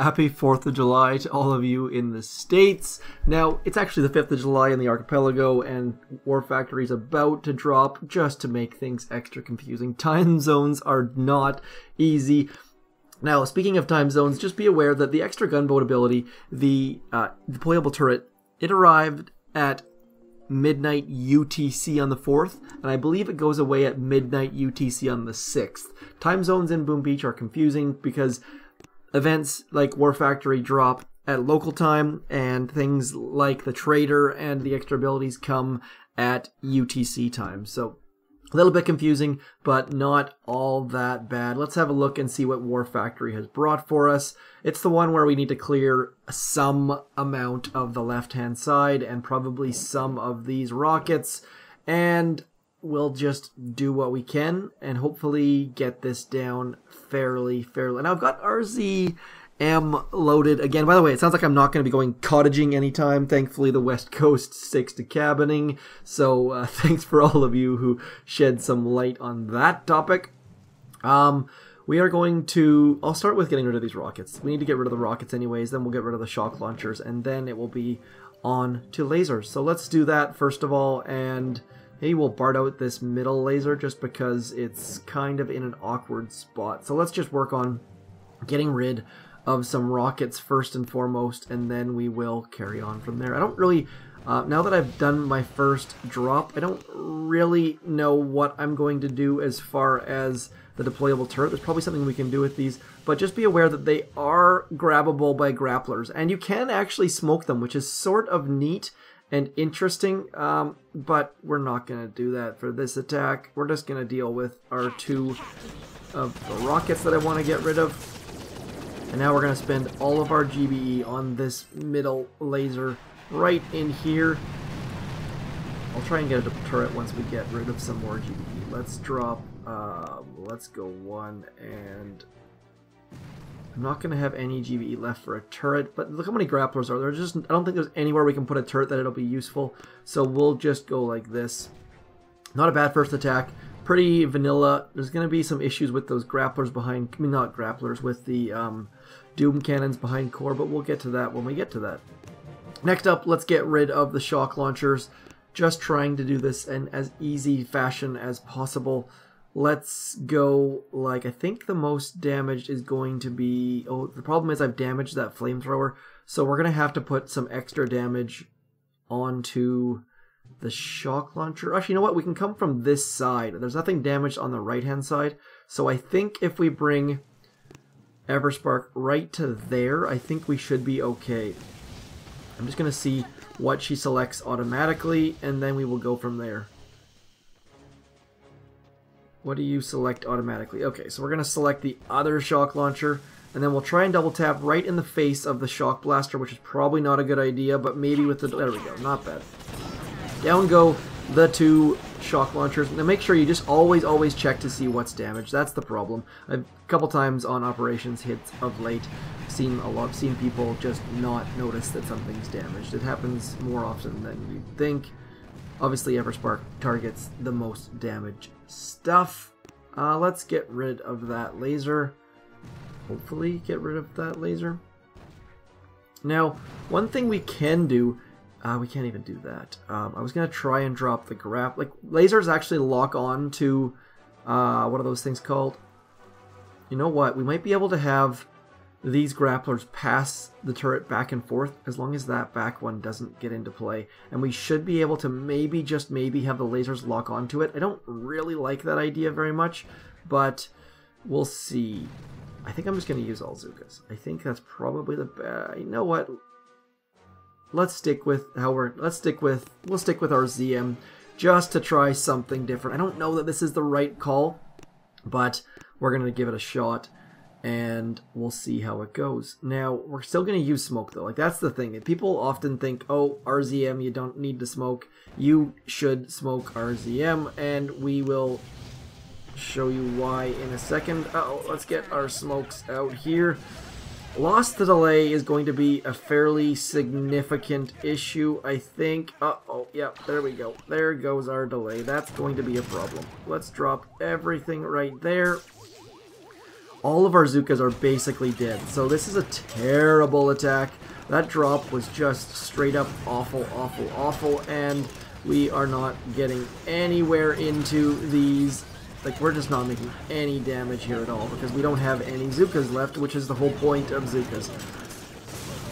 happy 4th of July to all of you in the States. Now, it's actually the 5th of July in the archipelago, and War Factory is about to drop just to make things extra confusing. Time zones are not easy. Now, speaking of time zones, just be aware that the extra gunboat ability, the deployable turret, it arrived at midnight UTC on the 4th, and I believe it goes away at midnight UTC on the 6th. Time zones in Boom Beach are confusing because events like War Factory drop at local time, and things like the Trader and the extra abilities come at UTC time. So a little bit confusing, but not all that bad. Let's have a look and see what War Factory has brought for us. It's the one where we need to clear some amount of the left-hand side and probably some of these rockets, and we'll just do what we can and hopefully get this down fairly. And I've got RZM loaded again. By the way, it sounds like I'm not going to be going cottaging anytime. Thankfully, the West Coast sticks to cabining. So thanks for all of you who shed some light on that topic. We are going to... I'll start with getting rid of these rockets. We need to get rid of the rockets anyways. Then we'll get rid of the shock launchers. And then it will be on to lasers. So let's do that first of all. And maybe we'll BART out this middle laser just because it's kind of in an awkward spot. So let's just work on getting rid of some rockets first and foremost, and then we will carry on from there. I don't really, now that I've done my first drop, I don't really know what I'm going to do as far as the deployable turret. There's probably something we can do with these, but just be aware that they are grabbable by grapplers, and you can actually smoke them, which is sort of neat and interesting, but we're not going to do that for this attack. We're just going to deal with our two of the rockets that I want to get rid of. And now we're going to spend all of our GBE on this middle laser right in here. I'll try and get a turret once we get rid of some more GBE. Let's drop, let's go one, and I'm not going to have any GBE left for a turret, but look how many grapplers are there. Just, I don't think there's anywhere we can put a turret that it'll be useful, so we'll just go like this. Not a bad first attack. Pretty vanilla. There's going to be some issues with those grapplers behind, I mean not grapplers, with the Doom cannons behind core, but we'll get to that when we get to that. Next up, let's get rid of the shock launchers. Just trying to do this in as easy fashion as possible. Let's go, like, I think the most damaged is going to be, oh, the problem is I've damaged that flamethrower, so we're going to have to put some extra damage onto the shock launcher. Actually, you know what? We can come from this side. There's nothing damaged on the right-hand side. So I think if we bring Everspark right to there, I think we should be okay. I'm just going to see what she selects automatically, and then we will go from there. What do you select automatically? Okay, so we're going to select the other shock launcher, and then we'll try and double tap right in the face of the shock blaster, which is probably not a good idea, but maybe with the... There we go. Not bad. Down go the two shock launchers. Now make sure you just always check to see what's damaged. That's the problem. I've a couple times on operations hits of late seen people just not notice that something's damaged. It happens more often than you'd think. Obviously Everspark targets the most damaged stuff. Let's get rid of that laser. Hopefully get rid of that laser. Now, one thing we can do, we can't even do that. I was going to try and drop the like, lasers actually lock on to, what are those things called? You know what? We might be able to have these grapplers pass the turret back and forth as long as that back one doesn't get into play. And we should be able to maybe, just maybe, have the lasers lock onto it. I don't really like that idea very much, but we'll see. I think I'm just going to use all Zookas. I think that's probably the best. You know what? Let's stick with how we'll stick with our ZM just to try something different. I don't know that this is the right call, but we're going to give it a shot and we'll see how it goes. Now, we're still going to use smoke though. Like, that's the thing. People often think, oh, RZM, you don't need to smoke. You should smoke RZM, and we will show you why in a second. Uh-oh, let's get our smokes out here. Lost the delay is going to be a fairly significant issue, I think. Uh-oh, yep, there we go. There goes our delay. That's going to be a problem. Let's drop everything right there. all of our Zookas are basically dead. So this is a terrible attack. That drop was just straight up awful, awful, awful, and we are not getting anywhere into these. Like, we're just not making any damage here at all because we don't have any Zookas left, which is the whole point of Zookas.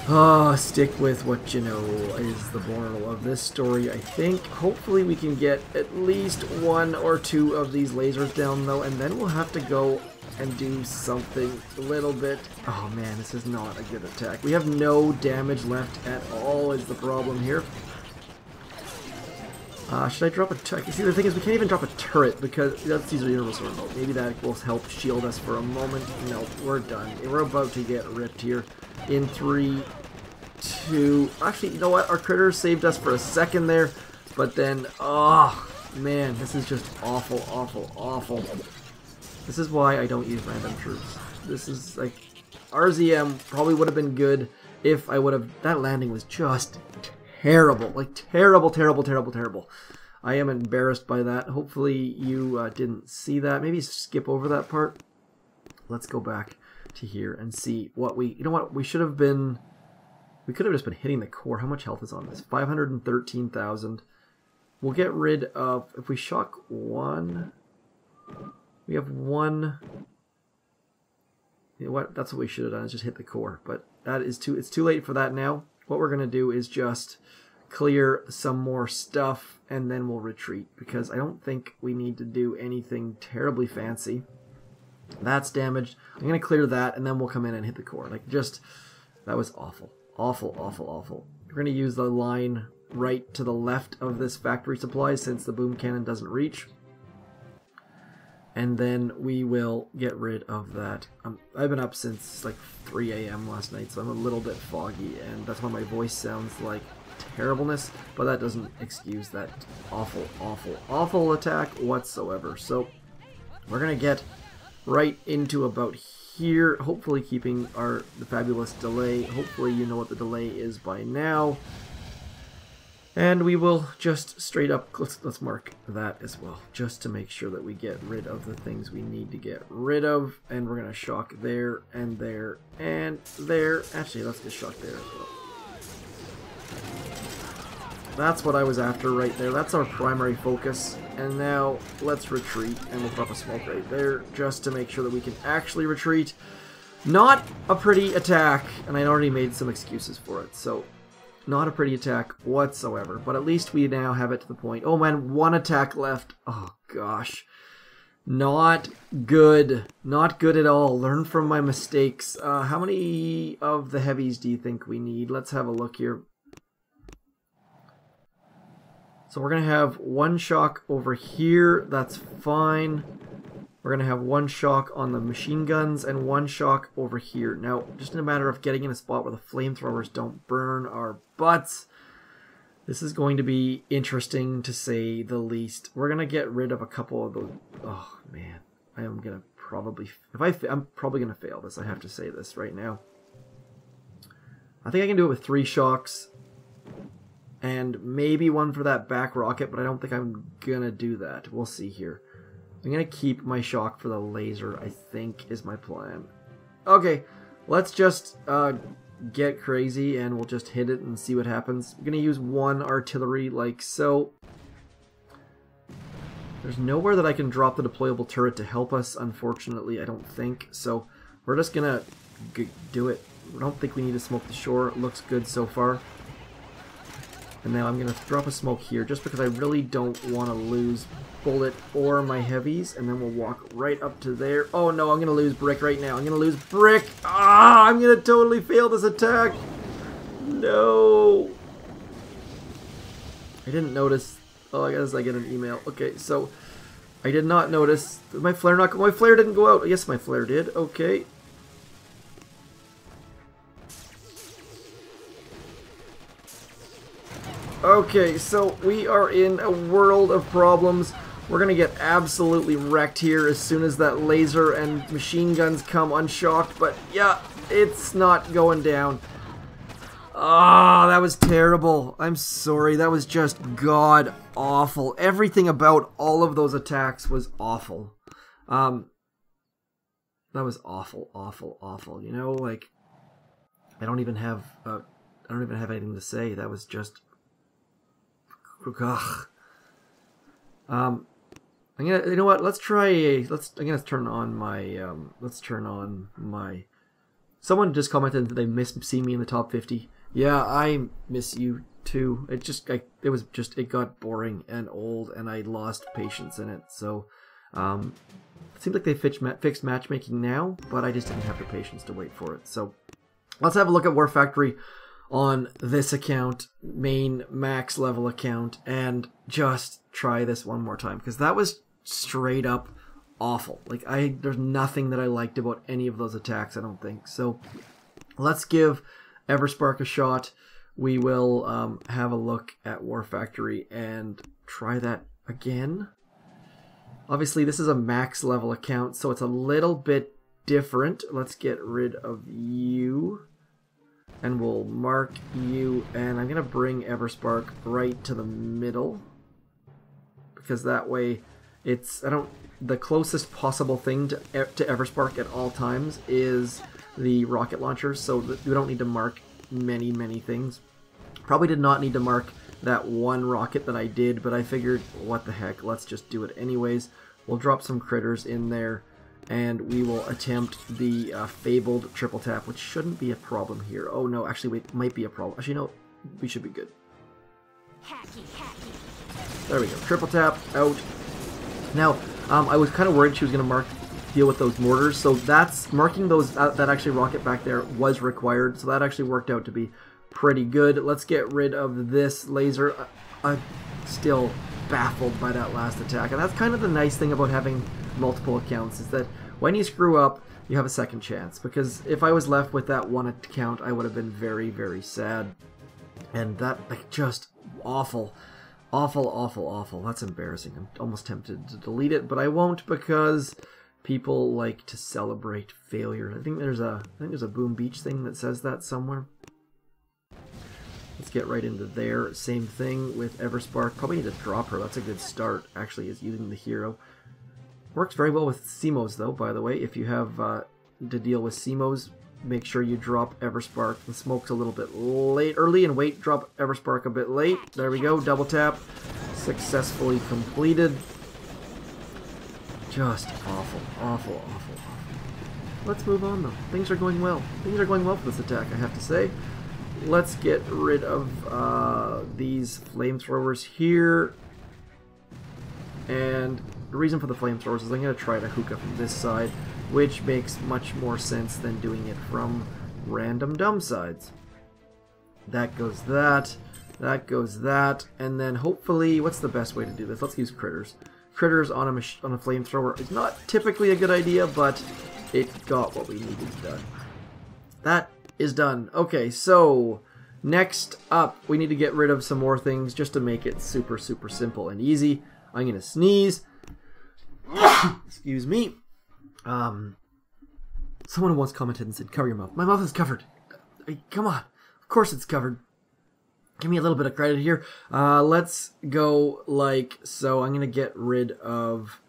Oh, stick with what you know is the moral of this story, I think. Hopefully we can get at least 1 or 2 of these lasers down, though, and then we'll have to go and do something a little bit. Oh man, this is not a good attack. We have no damage left at all is the problem here. Should I drop a turret? See, the thing is we can't even drop a turret because that's these are universal remote. Maybe that will help shield us for a moment. No, we're done. We're about to get ripped here in 3, 2... Actually, you know what? Our critters saved us for a second there, but then, oh man, this is just awful, awful, awful. This is why I don't use random troops. This is like, RZM probably would have been good if I would have, that landing was just terrible. Like terrible, terrible, terrible, terrible. I am embarrassed by that. Hopefully you didn't see that. Maybe skip over that part. Let's go back to here and see what we, you know what, we should have been, we could have just been hitting the core. How much health is on this? 513,000. We'll get rid of, if we shock 1... We have 1. You know what? That's what we should have done. Is just hit the core. But that is too. It's too late for that now. What we're gonna do is just clear some more stuff, and then we'll retreat because I don't think we need to do anything terribly fancy. That's damaged. I'm gonna clear that, and then we'll come in and hit the core. Like just that was awful, awful, awful, awful. We're gonna use the line right to the left of this factory supply since the boom cannon doesn't reach. And then we will get rid of that. I've been up since like 3 a.m. last night, so I'm a little bit foggy, and that's why my voice sounds like terribleness, but that doesn't excuse that awful, awful, awful attack whatsoever. So we're going to get right into about here, hopefully keeping the fabulous delay. Hopefully you know what the delay is by now. And we will just straight up, let's mark that as well, just to make sure that we get rid of the things we need to get rid of. And we're going to shock there, and there, and there. Actually, let's just shock there as well. That's what I was after right there. That's our primary focus. And now let's retreat, and we'll drop a smoke right there, just to make sure that we can actually retreat. Not a pretty attack, and I already made some excuses for it, so... Not a pretty attack whatsoever, but at least we now have it to the point. Oh man, 1 attack left. Oh gosh. Not good. Not good at all. Learn from my mistakes. How many of the heavies do you think we need? Let's have a look here. So we're going to have 1 shock over here. That's fine. We're going to have 1 shock on the machine guns and 1 shock over here. Now, just in a matter of getting in a spot where the flamethrowers don't burn our butts. This is going to be interesting to say the least. We're going to get rid of a couple of those. Oh, man. I am going to probably... I'm probably going to fail this. I have to say this right now. I think I can do it with 3 shocks. And maybe 1 for that back rocket, but I don't think I'm going to do that. We'll see here. I'm going to keep my shock for the laser, I think, is my plan. Okay, let's just get crazy, and we'll just hit it and see what happens. I'm going to use 1 artillery, like so. There's nowhere that I can drop the deployable turret to help us, unfortunately, I don't think. So we're just going to do it. I don't think we need to smoke the shore. It looks good so far. And now I'm going to drop a smoke here just because I really don't want to lose bullet or my heavies. And then we'll walk right up to there. Oh no, I'm going to lose brick right now. I'm going to lose brick. Ah, I'm going to totally fail this attack. No. I didn't notice. Oh, I guess I get an email. Okay, so I did not notice. Did my flare not go? My flare didn't go out. Yes, my flare did. Okay. Okay, so we are in a world of problems. We're going to get absolutely wrecked here as soon as that laser and machine guns come unshocked. But yeah, it's not going down. Ah, that was terrible. I'm sorry. That was just god awful. Everything about all of those attacks was awful. awful, awful, awful. You know, like I don't even have anything to say. That was just ugh. I'm gonna, you know what? I'm gonna turn on my. Someone just commented that they miss seeing me in the top 50. Yeah, I miss you too. It got boring and old, and I lost patience in it. So, it seems like they fixed matchmaking now, but I just didn't have the patience to wait for it. So, let's have a look at War Factory on this account, main max level account, and just try this one more time, because that was straight up awful. Like, there's nothing that I liked about any of those attacks, I don't think. So let's give Everspark a shot. We will have a look at War Factory and try that again. Obviously this is a max level account, so it's a little bit different. Let's get rid of you, and we'll mark you, and I'm gonna bring Everspark right to the middle, because that way the closest possible thing to Everspark at all times is the rocket launcher, so that we don't need to mark many things. Probably did not need to mark that one rocket that I did, but I figured, what the heck, let's just do it anyways. We'll drop some critters in there, and we will attempt the fabled triple tap, which shouldn't be a problem here. Oh no, actually, wait, might be a problem. Actually, no, we should be good. There we go, triple tap, out. Now, I was kind of worried she was going to deal with those mortars, so that's marking those, that actually rocket back there was required, so that actually worked out to be pretty good. Let's get rid of this laser. I'm still baffled by that last attack, and that's kind of the nice thing about having multiple accounts, is that when you screw up, you have a second chance, because if I was left with that one account, I would have been very sad, and that, like, just awful. Awful, awful, awful. That's embarrassing. I'm almost tempted to delete it, but I won't, because people like to celebrate failure. I think there's a Boom Beach thing that says that somewhere. Let's get right into there. Same thing with Everspark. Probably need to drop her. That's a good start, actually, is using the hero. Works very well with zmo's, though, by the way. If you have to deal with zmo's, make sure you drop Everspark. The smoke's a little bit early, and wait, drop Everspark a bit late. There we go, double tap. Successfully completed. Just awful, awful, awful, awful. Let's move on, though. Things are going well. Things are going well for this attack, I have to say. Let's get rid of these flamethrowers here. And the reason for the flamethrowers is I'm going to try to hookah from this side, which makes much more sense than doing it from random dumb sides. That goes that goes that, and then hopefully, what's the best way to do this? Let's use critters. Critters on a flamethrower is not typically a good idea, but it got what we needed done. That is done. Okay, so next up, we need to get rid of some more things just to make it super simple and easy. I'm gonna sneeze. Excuse me. Someone once commented and said, cover your mouth. My mouth is covered. Come on. Of course it's covered. Give me a little bit of credit here. Let's go like so. I'm going to get rid of...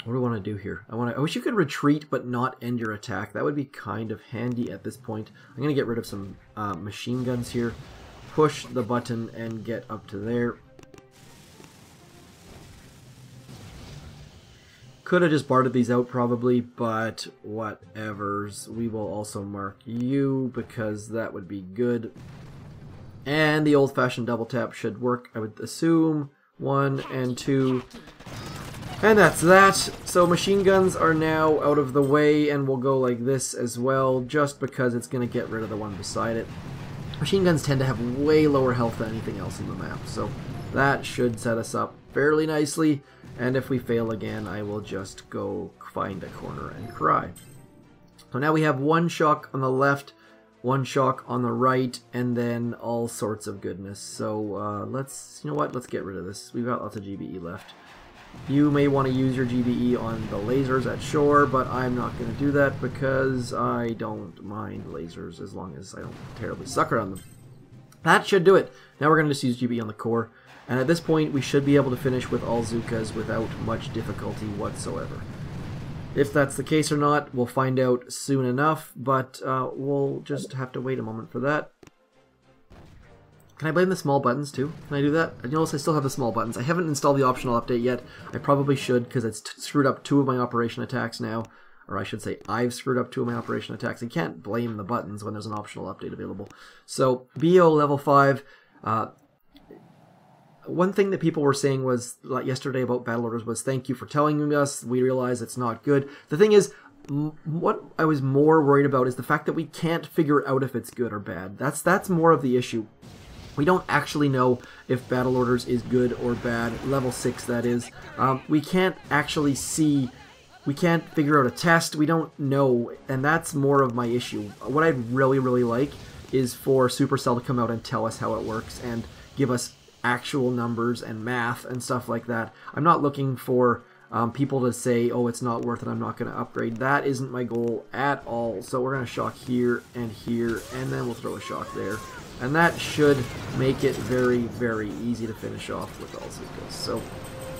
What do I want to do here? I wish you could retreat but not end your attack. That would be kind of handy at this point. I'm going to get rid of some machine guns here. Push the button and get up to there. Could have just barred these out probably, but whatevers. We will also mark you because that would be good. And the old-fashioned double tap should work, I would assume. 1 and 2. And that's that. So machine guns are now out of the way, and we'll go like this as well, just because it's going to get rid of the one beside it. Machine guns tend to have way lower health than anything else in the map, so that should set us up fairly nicely. And if we fail again, I will just go find a corner and cry. So now we have one shock on the left, one shock on the right, and then all sorts of goodness. So let's, you know what, let's get rid of this. We've got lots of GBE left. You may want to use your GBE on the lasers at shore, but I'm not going to do that because I don't mind lasers as long as I don't terribly sucker on them. That should do it. Now we're going to just use GBE on the core. And at this point, we should be able to finish with all Zookas without much difficulty whatsoever. If that's the case or not, we'll find out soon enough, but we'll just have to wait a moment for that. Can I blame the small buttons too? Can I do that? You notice I still have the small buttons. I haven't installed the optional update yet. I probably should, because it's screwed up 2 of my operation attacks now. Or I should say, I've screwed up 2 of my operation attacks. I can't blame the buttons when there's an optional update available. So, BO level 5. One thing that people were saying was, like yesterday about battle orders, was thank you for telling us. We realize it's not good. The thing is, what I was more worried about is the fact that we can't figure out if it's good or bad. That's more of the issue. We don't actually know if battle orders is good or bad. Level 6, that is. We can't actually see. We can't figure out a test. We don't know, and that's more of my issue. What I'd really, really like is for Supercell to come out and tell us how it works and give us actual numbers and math and stuff like that. I'm not looking for people to say, oh, it's not worth it, I'm not going to upgrade. That isn't my goal at all. So we're going to shock here, and then we'll throw a shock there. And that should make it very, very easy to finish off with all Zookas. So,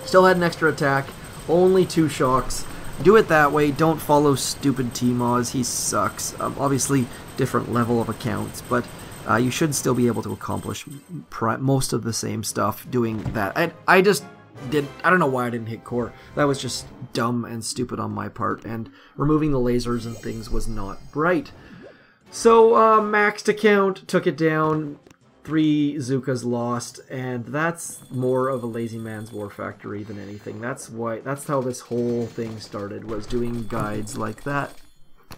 still had an extra attack, only 2 shocks. Do it that way, don't follow stupid T-Moz, he sucks. Obviously, different level of accounts, but you should still be able to accomplish most of the same stuff doing that. I just did, I don't know why I didn't hit core. That was just dumb and stupid on my part, and removing the lasers and things was not bright. So, maxed account, took it down, 3 Zookas lost, and that's more of a lazy man's war factory than anything. That's how this whole thing started, was doing guides like that.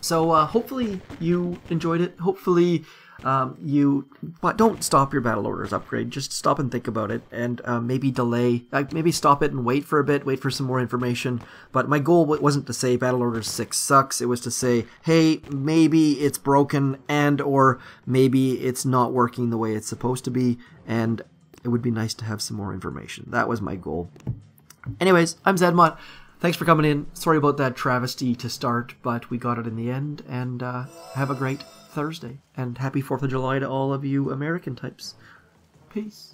So, hopefully you enjoyed it. Hopefully but don't stop your battle orders upgrade. Just stop and think about it, and maybe delay. Maybe stop it and wait for a bit, wait for some more information. But my goal wasn't to say battle order 6 sucks. It was to say, hey, maybe it's broken, and or maybe it's not working the way it's supposed to be, and it would be nice to have some more information. That was my goal. Anyways, I'm zmoT. Thanks for coming in. Sorry about that travesty to start, but we got it in the end, and have a great Thursday, and happy 4th of July to all of you American types. Peace.